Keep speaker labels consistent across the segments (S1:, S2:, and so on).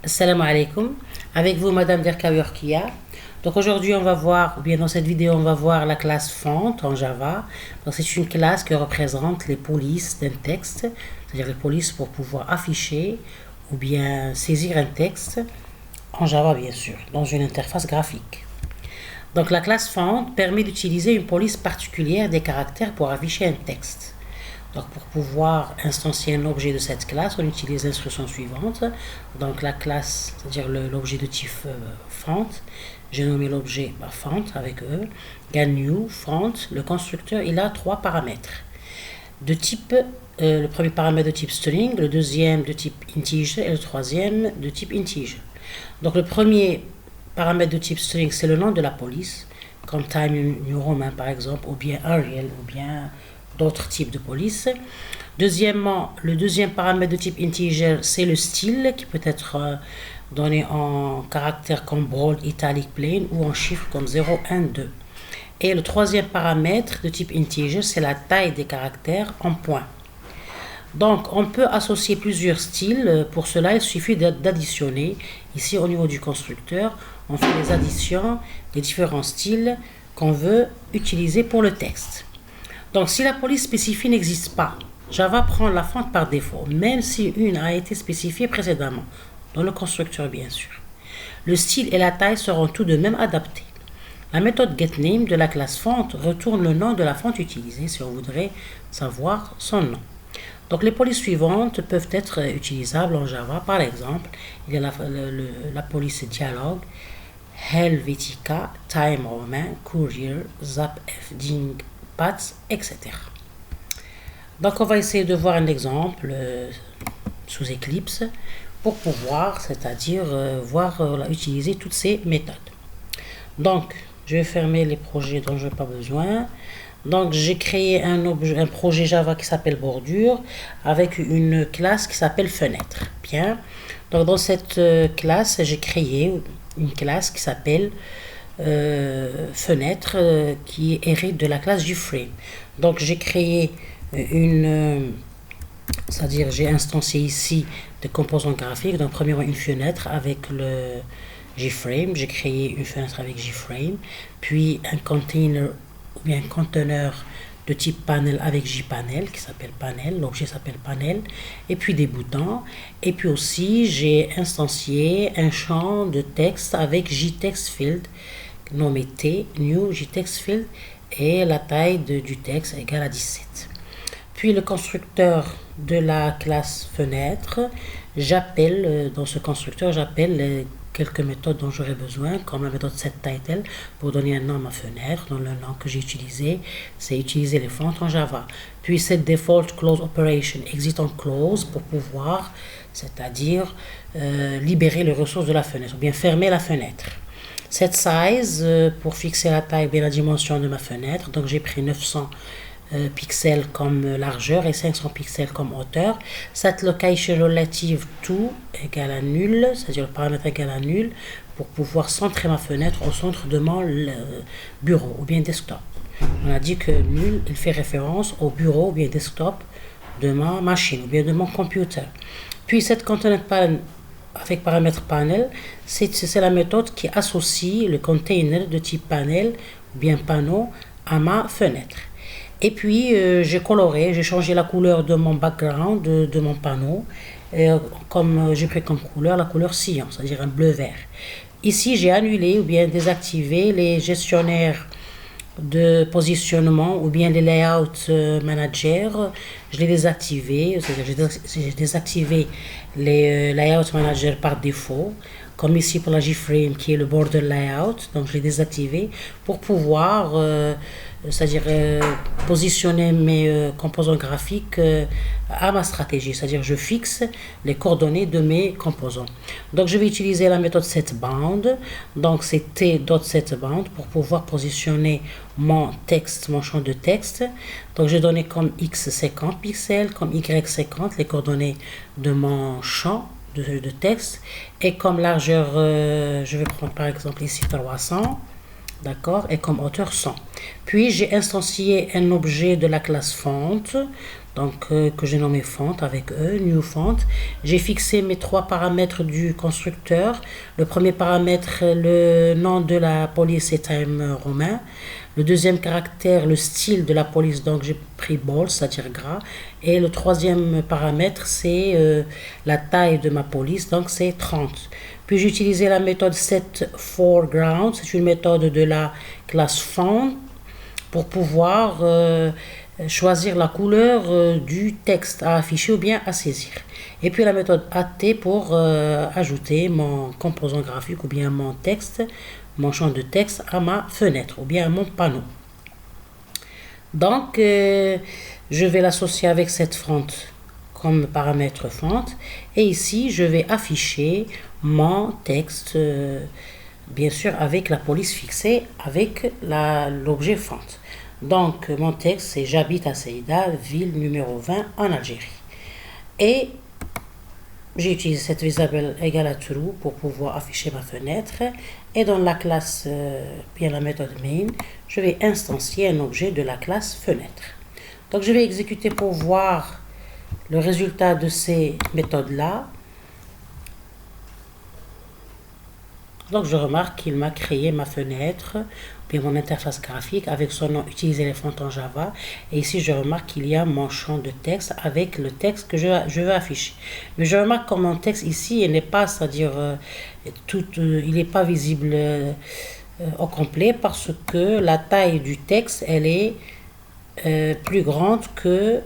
S1: Assalamu alaikum, avec vous Madame Derkawi Orkia. Donc aujourd'hui on va voir, ou bien dans cette vidéo on va voir la classe font en Java. Donc c'est une classe qui représente les polices d'un texte, c'est-à-dire les polices pour pouvoir afficher ou bien saisir un texte en Java bien sûr, dans une interface graphique. Donc la classe font permet d'utiliser une police particulière des caractères pour afficher un texte. Donc pour pouvoir instancier un objet de cette classe, on utilise l'instruction suivante. Donc la classe, c'est-à-dire l'objet de type font, j'ai nommé l'objet font avec E, new, font, le constructeur, il a trois paramètres. De type, le premier paramètre de type string, le deuxième de type integer et le troisième de type integer. Donc le premier paramètre de type string, c'est le nom de la police, comme Time New Roman par exemple, ou bien Arial, ou bien d'autres types de police. Deuxièmement, le deuxième paramètre de type integer, c'est le style qui peut être donné en caractère comme bold, italic, plain ou en chiffres comme 0, 1, 2. Et le troisième paramètre de type integer, c'est la taille des caractères en points. Donc, on peut associer plusieurs styles. Pour cela, il suffit d'additionner. Ici, au niveau du constructeur, on fait les additions des différents styles qu'on veut utiliser pour le texte. Donc, si la police spécifiée n'existe pas, Java prend la font par défaut, même si une a été spécifiée précédemment, dans le constructeur bien sûr. Le style et la taille seront tout de même adaptés. La méthode getName de la classe font retourne le nom de la font utilisée si on voudrait savoir son nom. Donc, les polices suivantes peuvent être utilisables en Java. Par exemple, il y a la police dialogue, Helvetica, Time Roman, Courier, ZapF, Ding, etc. Donc on va essayer de voir un exemple sous Eclipse pour pouvoir, c'est-à-dire utiliser toutes ces méthodes. Donc je vais fermer les projets dont je n'ai pas besoin. Donc j'ai créé un projet Java qui s'appelle bordure avec une classe qui s'appelle fenêtre. Bien. Donc dans cette classe, j'ai créé une classe qui s'appelle fenêtre qui hérite de la classe JFrame. Donc j'ai créé c'est-à-dire j'ai instancié ici des composants graphiques. Donc premièrement une fenêtre avec le JFrame, j'ai créé une fenêtre avec JFrame, puis un container ou bien un conteneur de type panel avec JPanel qui s'appelle panel, l'objet s'appelle panel, et puis des boutons, et puis aussi j'ai instancié un champ de texte avec JTextField nommé T, new JTextField, et la taille du texte égale à 17. Puis le constructeur de la classe fenêtre, dans ce constructeur, j'appelle quelques méthodes dont j'aurai besoin, comme la méthode setTitle pour donner un nom à ma fenêtre, dont le nom que j'ai utilisé, c'est utiliser les fonts en Java. Puis setDefault close operation, exit en close pour pouvoir, c'est-à-dire libérer les ressources de la fenêtre, ou bien fermer la fenêtre. Set size pour fixer la taille et la dimension de ma fenêtre. Donc j'ai pris 900 pixels comme largeur et 500 pixels comme hauteur. Set location relative to égale à nul, c'est-à-dire le paramètre égal à nul, pour pouvoir centrer ma fenêtre au centre de mon bureau ou bien desktop. On a dit que nul, il fait référence au bureau ou bien desktop de ma machine ou bien de mon computer. Puis cette component avec paramètre panel, c'est la méthode qui associe le container de type panel ou bien panneau à ma fenêtre. Et puis j'ai coloré, j'ai changé la couleur de mon background, de mon panneau, comme j'ai pris comme couleur la couleur cyan, c'est-à-dire un bleu-vert. Ici j'ai annulé ou bien désactivé les gestionnaires de positionnement ou bien les layout managers, je l'ai désactivé, c'est-à-dire j'ai désactivé les layout managers par défaut, comme ici pour la JFrame qui est le border layout, donc je l'ai désactivé pour pouvoir c'est-à-dire positionner mes composants graphiques à ma stratégie, c'est-à-dire je fixe les coordonnées de mes composants. Donc je vais utiliser la méthode setBound, donc c'est t.setBound pour pouvoir positionner mon texte, mon champ de texte. Donc j'ai donné comme x 50 pixels, comme y 50 les coordonnées de mon champ de texte, et comme largeur je vais prendre par exemple ici 300, d'accord, et comme hauteur 100. Puis j'ai instancié un objet de la classe font, donc que j'ai nommé font avec new font. J'ai fixé mes 3 paramètres du constructeur. Le premier paramètre, le nom de la police est Time Romain. Le deuxième caractère, le style de la police, donc j'ai pris bold, c'est-à-dire gras. Et le troisième paramètre, c'est la taille de ma police, donc c'est 30. Puis j'ai utilisé la méthode setForeground, c'est une méthode de la classe font pour pouvoir choisir la couleur du texte à afficher ou bien à saisir. Et puis la méthode AT pour ajouter mon composant graphique ou bien mon texte, mon champ de texte à ma fenêtre ou bien à mon panneau. Donc, je vais l'associer avec cette font comme paramètre font. Et ici, je vais afficher mon texte, bien sûr, avec la police fixée avec l'objet font. Donc, mon texte, c'est j'habite à Ceyda, ville numéro 20 en Algérie. Et j'ai utilisé cette visible égale à true pour pouvoir afficher ma fenêtre. Et dans la classe, bien la méthode main, je vais instancier un objet de la classe fenêtre. Donc, je vais exécuter pour voir le résultat de ces méthodes-là. Donc, je remarque qu'il m'a créé ma fenêtre, puis mon interface graphique avec son nom, utiliser les fonts en Java. Et ici, je remarque qu'il y a mon champ de texte avec le texte que je veux afficher. Mais je remarque que mon texte ici, il n'est pas, c'est-à-dire, il n'est pas visible au complet parce que la taille du texte, elle est plus grande que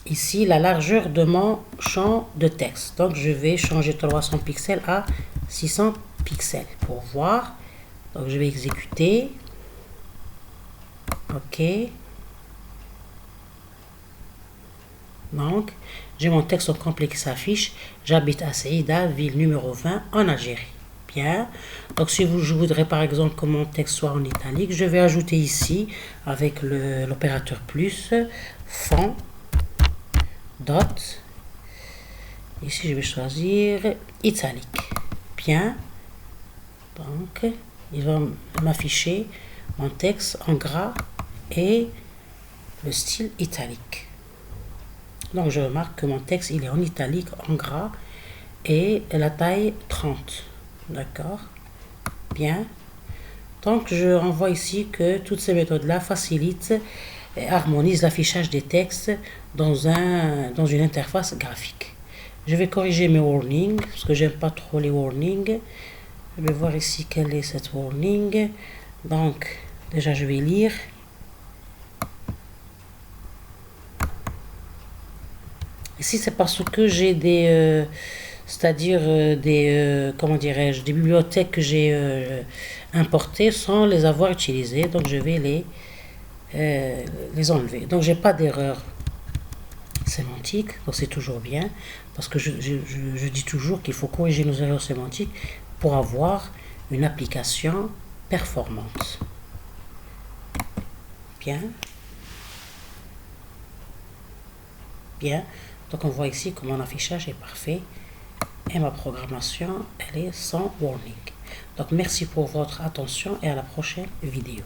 S1: ici la largeur de mon champ de texte. Donc, je vais changer 300 pixels à 600 pixels pour voir. Donc, je vais exécuter. OK. Donc, j'ai mon texte au complet qui s'affiche. J'habite à Ceyda, ville numéro 20 en Algérie. Bien. Donc, si je voudrais par exemple que mon texte soit en italique, je vais ajouter ici avec l'opérateur plus font dot. Ici, je vais choisir italique. Bien. Donc, il va m'afficher mon texte en gras et le style italique. Donc, je remarque que mon texte, il est en italique, en gras et la taille 30. D'accord? Bien. Donc, je renvoie ici que toutes ces méthodes-là facilitent et harmonisent l'affichage des textes dans une interface graphique. Je vais corriger mes warnings parce que j'aime pas trop les warnings. Je vais voir ici quelle est cette warning. Donc, déjà, je vais lire. Ici, c'est parce que j'ai des, c'est-à-dire comment dirais-je, des bibliothèques que j'ai importées sans les avoir utilisées. Donc, je vais les enlever. Donc, j'ai pas d'erreur sémantique. Donc, c'est toujours bien parce que je dis toujours qu'il faut corriger nos erreurs sémantiques pour avoir une application performante. Bien. Bien. Donc on voit ici que mon affichage est parfait et ma programmation, elle est sans warning. Donc merci pour votre attention et à la prochaine vidéo.